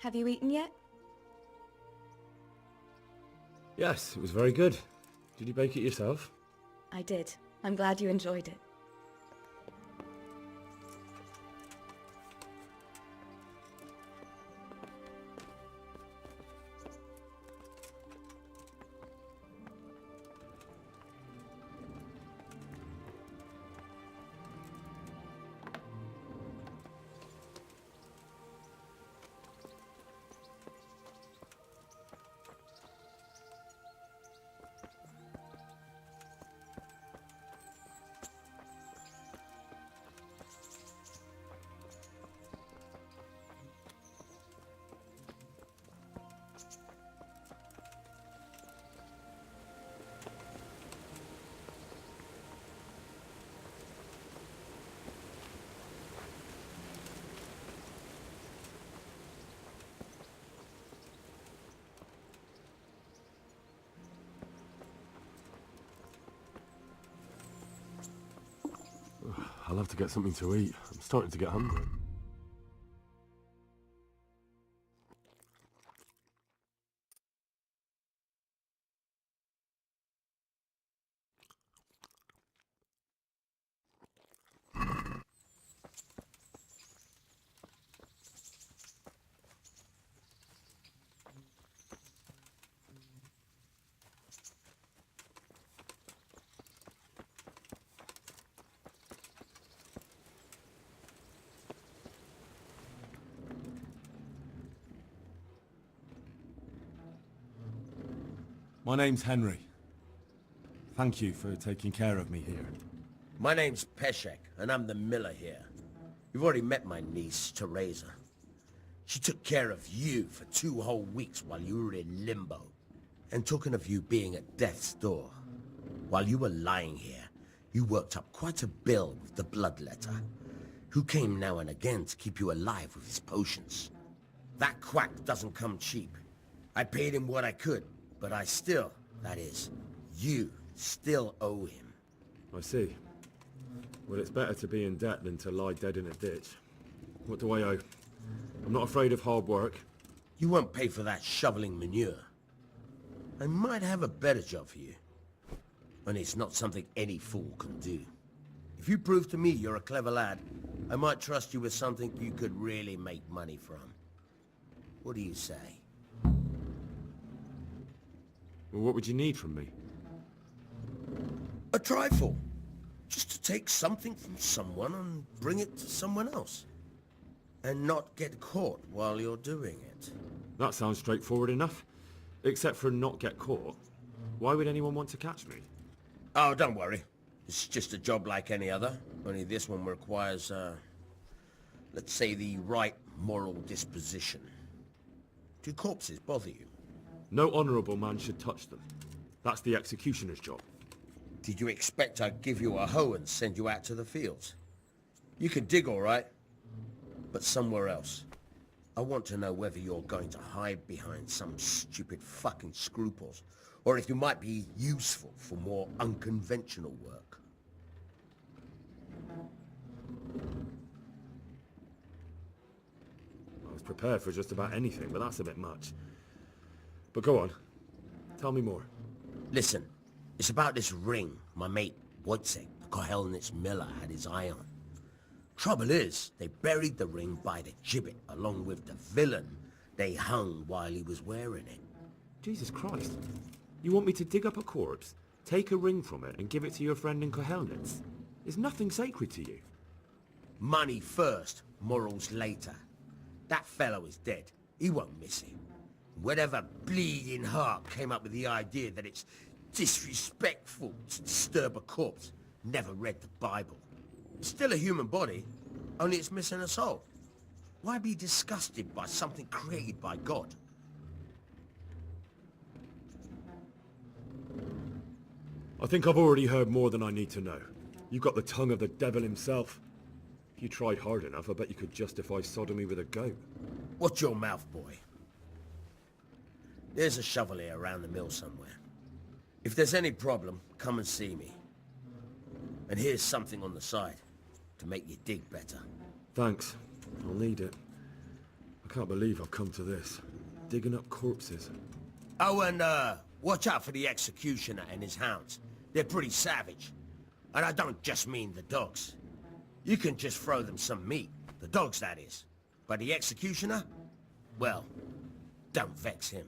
Have you eaten yet? Yes, it was very good. Did you bake it yourself? I did. I'm glad you enjoyed it. I'll have to get something to eat. I'm starting to get hungry. My name's Henry. Thank you for taking care of me here. My name's Peshek, and I'm the miller here. You've already met my niece, Teresa. She took care of you for 2 whole weeks while you were in limbo. And talking of you being at death's door, while you were lying here, you worked up quite a bill with the bloodletter, who came now and again to keep you alive with his potions. That quack doesn't come cheap. I paid him what I could, but I still, that is, you still owe him. I see. Well, it's better to be in debt than to lie dead in a ditch. What do I owe? I'm not afraid of hard work. You won't pay for that shoveling manure. I might have a better job for you. And it's not something any fool can do. If you prove to me you're a clever lad, I might trust you with something you could really make money from. What do you say? Well, what would you need from me? A trifle. Just to take something from someone and bring it to someone else. And not get caught while you're doing it. That sounds straightforward enough. Except for not get caught. Why would anyone want to catch me? Oh, don't worry. It's just a job like any other. Only this one requires, let's say the right moral disposition. Do corpses bother you? No honourable man should touch them. That's the executioner's job. Did you expect I'd give you a hoe and send you out to the fields? You can dig all right, but somewhere else. I want to know whether you're going to hide behind some stupid fucking scruples, or if you might be useful for more unconventional work. I was prepared for just about anything, but that's a bit much. But go on. Tell me more. Listen, it's about this ring my mate Wojciech, the Skalitz Miller, had his eye on. Trouble is, they buried the ring by the gibbet along with the villain they hung while he was wearing it. Jesus Christ. You want me to dig up a corpse, take a ring from it, and give it to your friend in Kohelnitz? Is nothing sacred to you? Money first, morals later. That fellow is dead. He won't miss it. Whatever bleeding heart came up with the idea that it's disrespectful to disturb a corpse never read the Bible. It's still a human body, only it's missing a soul. Why be disgusted by something created by God? I think I've already heard more than I need to know. You've got the tongue of the devil himself. If you tried hard enough, I bet you could justify sodomy with a goat. Watch your mouth, boy. There's a shovel here around the mill somewhere. If there's any problem, come and see me. And here's something on the side to make you dig better. Thanks. I'll need it. I Can't believe I've come to this. Digging up corpses. Oh, and, watch out for the executioner and his hounds. They're pretty savage. And I don't just mean the dogs. You can just throw them some meat. The dogs, that is. But the executioner? Well, don't vex him.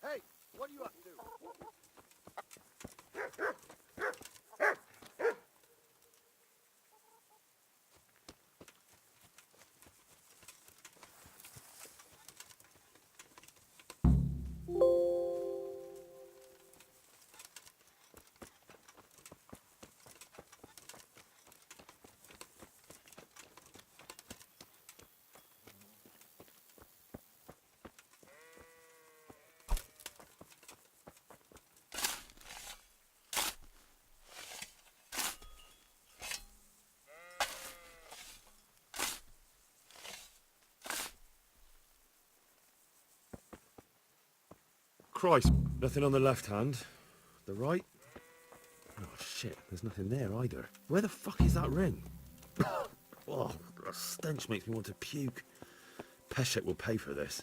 Hey, what are you up to? Christ, nothing on the left hand. The right? Oh shit, there's nothing there either. Where the fuck is that ring? Oh, the stench makes me want to puke. Peshek will pay for this.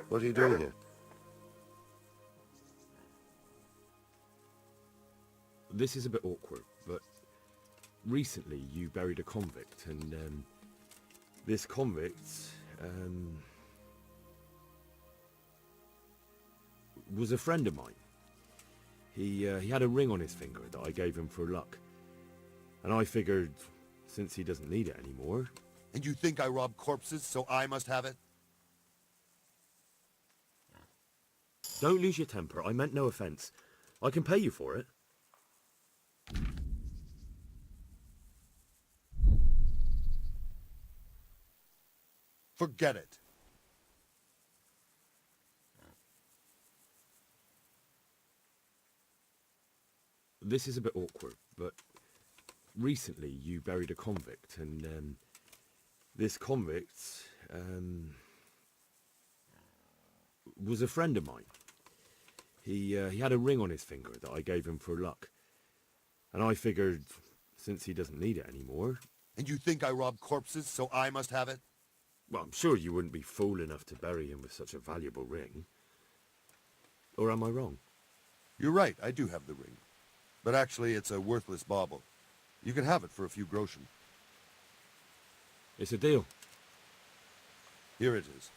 What are you doing here? This is a bit awkward, but recently you buried a convict, and this convict, was a friend of mine. He had a ring on his finger that I gave him for luck. And I figured, since he doesn't need it anymore... And you think I rob corpses, so I must have it? Don't lose your temper. I meant no offense. I can pay you for it. Forget it. This is a bit awkward, but recently you buried a convict, and this convict was a friend of mine. He had a ring on his finger that I gave him for luck. And I figured, since he doesn't need it anymore... And you think I rob corpses, so I must have it? Well, I'm sure you wouldn't be fool enough to bury him with such a valuable ring. Or am I wrong? You're right, I do have the ring. But actually, it's a worthless bauble. You can have it for a few groschen. It's a deal. Here it is.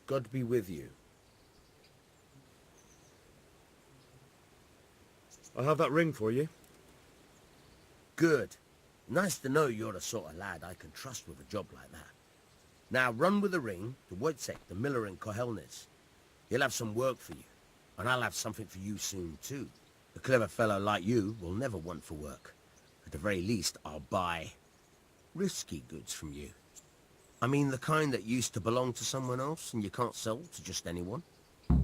God be with you. I have that ring for you. Good. Nice to know you're the sort of lad I can trust with a job like that. Now run with the ring to Wojciech, the miller in Kohelnitz. He'll have some work for you, and I'll have something for you soon too. A clever fellow like you will never want for work. At the very least, I'll buy risky goods from you. I mean the kind that used to belong to someone else and you can't sell to just anyone.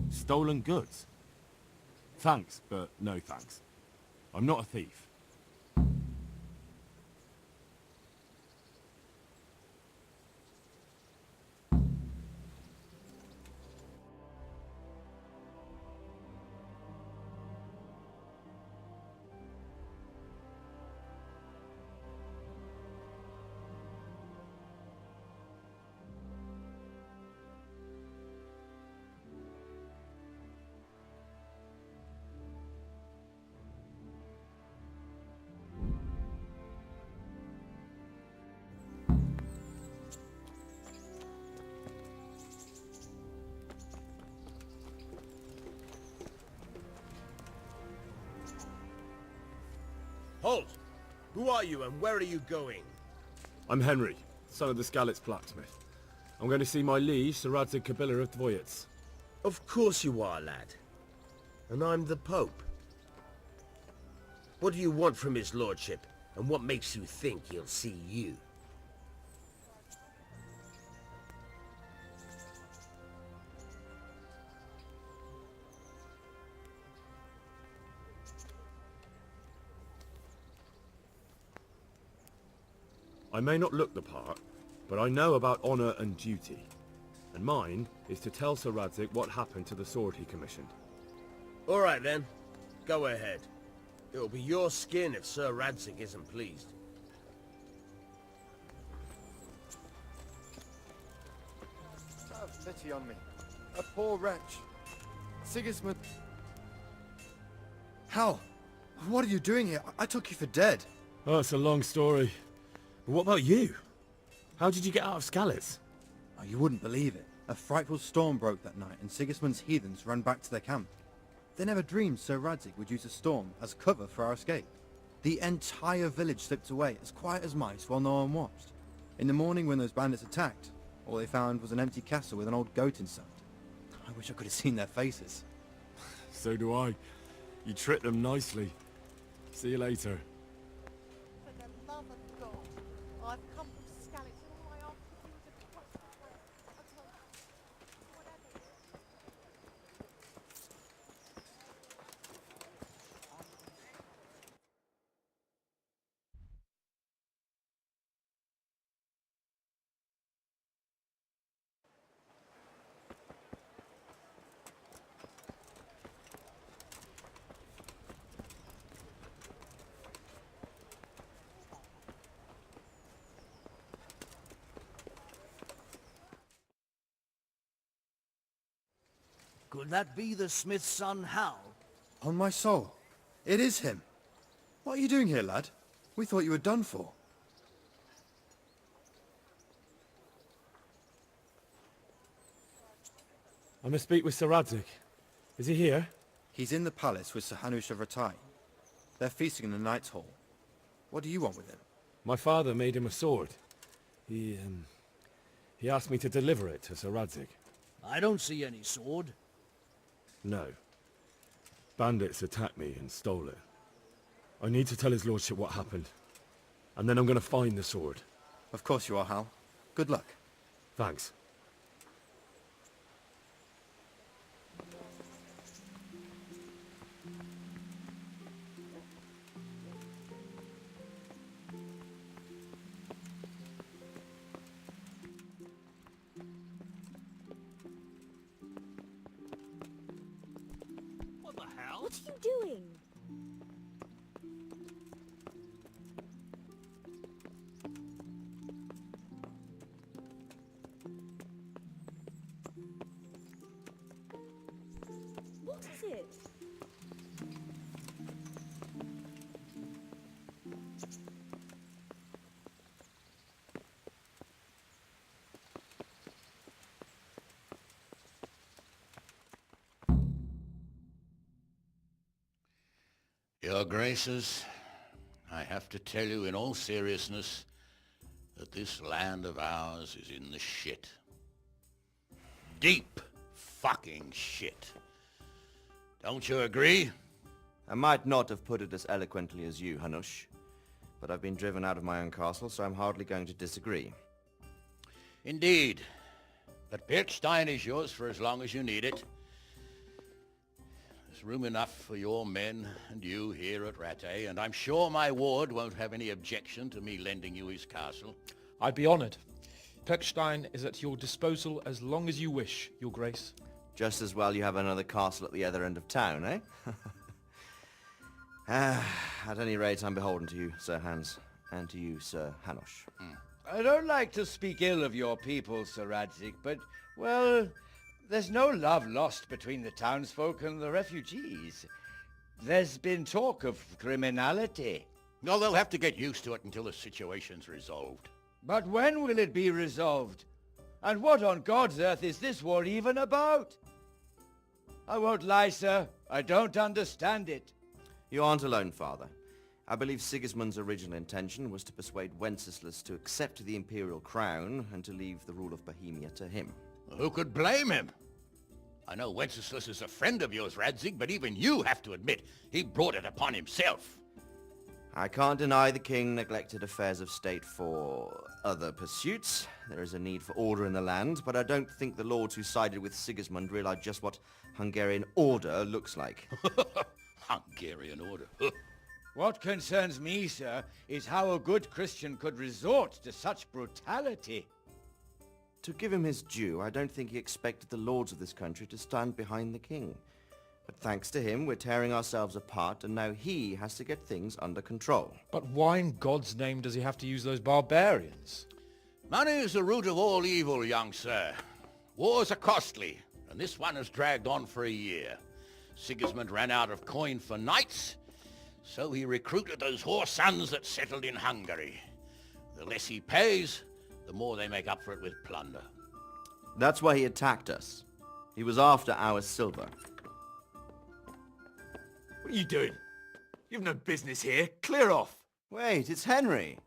Stolen goods? Thanks, but no thanks. I'm not a thief. Halt! Who are you and where are you going? I'm Henry, son of the Skalitz blacksmith. I'm going to see my liege, Sir Rattay of Dvoyets. Of course you are, lad. And I'm the Pope. What do you want from his lordship, and what makes you think he'll see you? I may not look the part, but I know about honor and duty. And mine is to tell Sir Rattay what happened to the sword he commissioned. All right then, go ahead. It'll be your skin if Sir Rattay isn't pleased. Have pity on me. A poor wretch. Sigismund... Hal! What are you doing here? I took you for dead. Oh, it's a long story. But what about you? How did you get out of Skalitz? Oh, you wouldn't believe it. A frightful storm broke that night and Sigismund's heathens ran back to their camp. They never dreamed Sir Rattay would use a storm as cover for our escape. The entire village slipped away as quiet as mice while no one watched. In the morning when those bandits attacked, all they found was an empty castle with an old goat inside. I wish I could have seen their faces. So do I. You tricked them nicely. See you later. For the love of God, I've come from Skalitz and all I ask of you is a trust until whatever. Could that be the smith's son, Hal? On my soul. It is him. What are you doing here, lad? We thought you were done for. I must speak with Sir Rattay. Is he here? He's in the palace with Sir Hanush of Rattay. They're feasting in the Knight's Hall. What do you want with him? My father made him a sword. He asked me to deliver it to Sir Rattay. I don't see any sword. No. Bandits attacked me and stole it. I need to tell his lordship what happened. And then I'm going to find the sword. Of course you are, Hal. Good luck. Thanks. What the hell? What are you doing? What is it? Your Graces, I have to tell you in all seriousness that this land of ours is in the shit. Deep fucking shit. Don't you agree? I might not have put it as eloquently as you, Hanush, but I've been driven out of my own castle, so I'm hardly going to disagree. Indeed. But Pirkstein is yours for as long as you need it. As There's room enough for your men and you here at Rattay, and I'm sure my ward won't have any objection to me lending you his castle. I'd be honoured. Pechstein is at your disposal as long as you wish, Your Grace. Just as well you have another castle at the other end of town, eh? At any rate, I'm beholden to you, Sir Hans, and to you, Sir Hanush. I don't like to speak ill of your people, Sir Rattay, but, well, there's no love lost between the townsfolk and the refugees. There's been talk of criminality. No, they'll have to get used to it until the situation's resolved. But when will it be resolved? And what on God's earth is this war even about? I won't lie, sir. I don't understand it. You aren't alone, Father. I believe Sigismund's original intention was to persuade Wenceslas to accept the imperial crown and to leave the rule of Bohemia to him. Who could blame him? I know Wenceslas is a friend of yours, Radzig, but even you have to admit he brought it upon himself. I can't deny the king neglected affairs of state for other pursuits. There is a need for order in the land, but I don't think the lords who sided with Sigismund realized just what Hungarian order looks like. Hungarian order. What concerns me, sir, is how a good Christian could resort to such brutality. To give him his due, I don't think he expected the lords of this country to stand behind the king. But thanks to him, we're tearing ourselves apart, and now he has to get things under control. But why in God's name does he have to use those barbarians? Money is the root of all evil, young sir. Wars are costly, and this one has dragged on for a year. Sigismund ran out of coin for knights, so he recruited those whore sons that settled in Hungary. The less he pays, the more they make up for it with plunder. That's why he attacked us. He was after our silver. What are you doing? You've no business here. Clear off. Wait, it's Henry.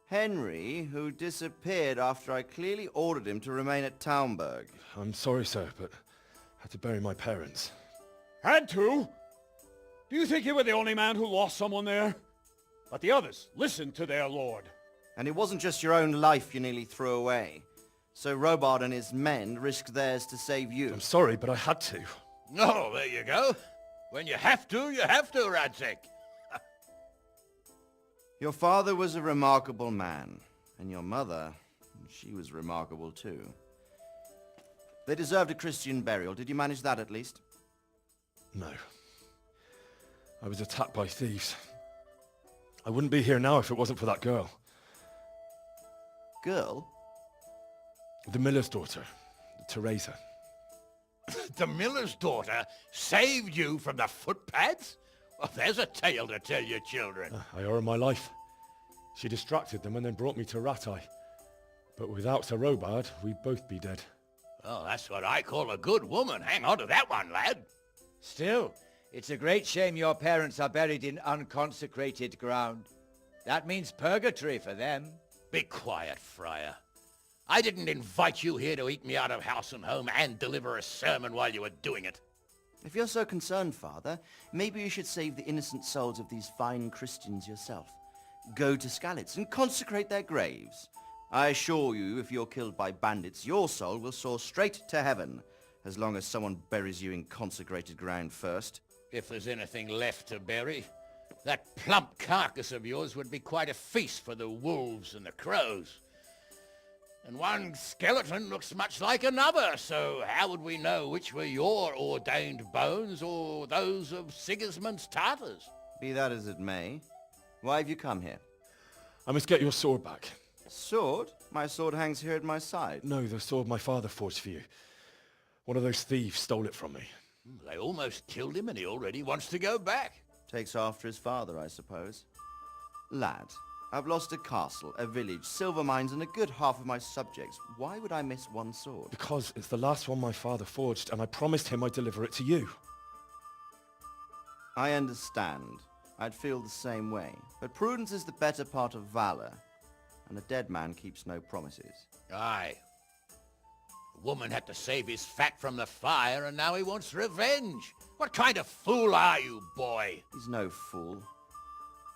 Henry, who disappeared after I clearly ordered him to remain at Talmberg. I'm sorry, sir, but I had to bury my parents. Had to? Do you think you were the only man who lost someone there? But the others listened to their lord. And it wasn't just your own life you nearly threw away. So Robard and his men risked theirs to save you. I'm sorry, but I had to. Oh, there you go. When you have to, Radzig. Your father was a remarkable man, and your mother, she was remarkable too. They deserved a Christian burial. Did you manage that at least? No. I was attacked by thieves. I wouldn't be here now if it wasn't for that girl. Girl? The miller's daughter, Teresa. The miller's daughter saved you from the footpads? Well, there's a tale to tell your children. I owe her my life. She distracted them and then brought me to Rattay. But without Sir Robard, we'd both be dead. Oh, that's what I call a good woman. Hang on to that one, lad. Still, it's a great shame your parents are buried in unconsecrated ground. That means purgatory for them. Be quiet, friar. I didn't invite you here to eat me out of house and home and deliver a sermon while you were doing it. If you're so concerned, Father, maybe you should save the innocent souls of these fine Christians yourself. Go to Skalitz and consecrate their graves. I assure you, if you're killed by bandits, your soul will soar straight to heaven, as long as someone buries you in consecrated ground first. If there's anything left to bury, that plump carcass of yours would be quite a feast for the wolves and the crows. And one skeleton looks much like another, so how would we know which were your ordained bones or those of Sigismund's Tartars? Be that as it may, why have you come here? I must get your sword back. Sword? My sword hangs here at my side. No, the sword my father forged for you. One of those thieves stole it from me. They almost killed him and he already wants to go back. Takes after his father, I suppose. Lad, I've lost a castle, a village, silver mines, and a good half of my subjects. Why would I miss one sword? Because it's the last one my father forged, and I promised him I'd deliver it to you. I understand. I'd feel the same way. But prudence is the better part of valor, and a dead man keeps no promises. Aye. The woman had to save his fat from the fire, and now he wants revenge. What kind of fool are you, boy? He's no fool.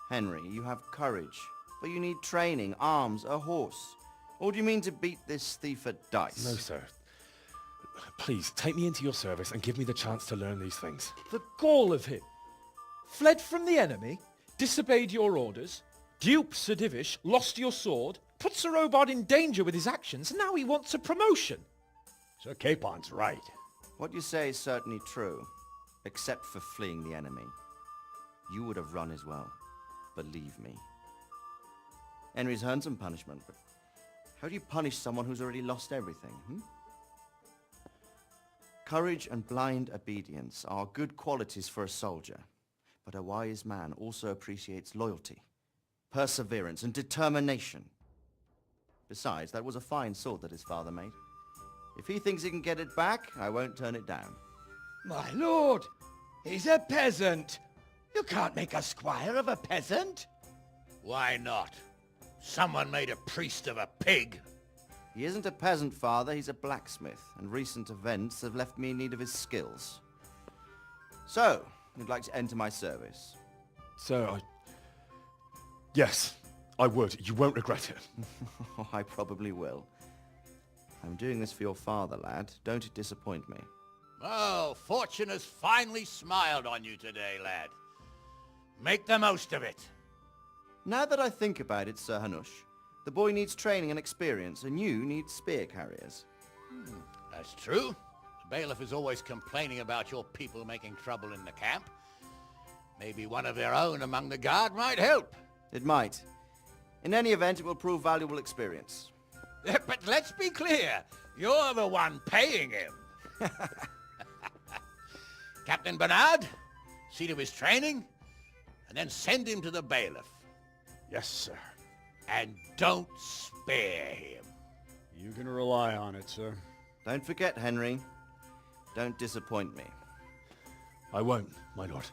Henry, you have courage, but you need training, arms, a horse. Or do you mean to beat this thief at dice? No, sir. Please, take me into your service and give me the chance to learn these things. The gall of him. Fled from the enemy, disobeyed your orders, duped Sir Divish, lost your sword, put Sir Robard in danger with his actions, and now he wants a promotion. Sir Capon's right. What you say is certainly true, except for fleeing the enemy. You would have run as well. Believe me. Henry's earned some punishment, but how do you punish someone who's already lost everything, Courage and blind obedience are good qualities for a soldier, but a wise man also appreciates loyalty, perseverance, and determination. Besides, that was a fine sword that his father made. If he thinks he can get it back, I won't turn it down. My lord, he's a peasant. You can't make a squire of a peasant. Why not? Someone made a priest of a pig. He isn't a peasant, father. He's a blacksmith, and recent events have left me in need of his skills. So, you'd like to enter my service? Sir, Yes, I would. You won't regret it. I probably will. I'm doing this for your father, lad. Don't it disappoint me. Oh, fortune has finally smiled on you today, lad. Make the most of it. Now that I think about it, Sir Hanush, the boy needs training and experience, and you need spear carriers. That's true. The bailiff is always complaining about your people making trouble in the camp. Maybe one of their own among the guard might help. It might. In any event, it will prove valuable experience. But let's be clear. You're the one paying him. Captain Bernard, see to his training, and then send him to the bailiff. Yes, sir. And don't spare him. You can rely on it, sir. Don't forget, Henry. Don't disappoint me. I won't, my lord.